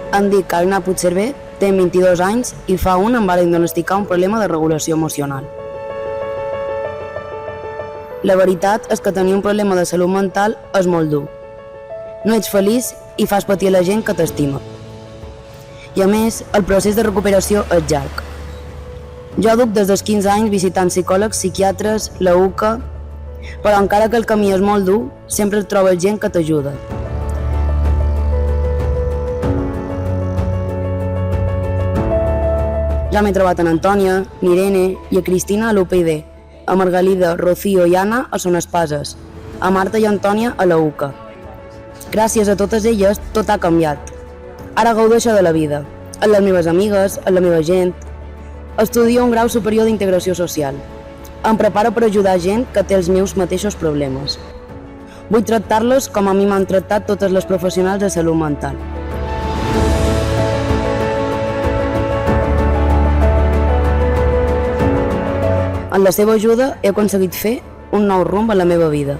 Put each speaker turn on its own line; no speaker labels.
Em dic Carolina Puigcerver, tinc 22 anys i fa un em va diagnosticar un problema de regulació emocional. La veritat és que tenir un problema de salut mental és molt dur. No ets feliç i fas patir a la gent que t'estima. I a més, el procés de recuperació és llarg. Jo duc des dels 15 anys visitant psicòlegs, psiquiatres, la UCA, però encara que el camí és molt dur, sempre trobes gent que t'ajuda. Ja m'he trobat en Antònia, Irene i a Cristina a l'UPyD, a Margalida, Rocío i Anna a Son Espases, a Marta i Antònia a la UCA. Gràcies a totes elles, tot ha canviat. Ara gaudeixo de la vida, amb les meves amigues, amb la meva gent. Estudio un grau superior d'integració social. Em preparo per ajudar gent que té els meus mateixos problemes. Vull tractar-los com a mi m'han tractat totes les professionals de salut mental. Amb la seva ajuda he aconseguit fer un nou rumb a la meva vida.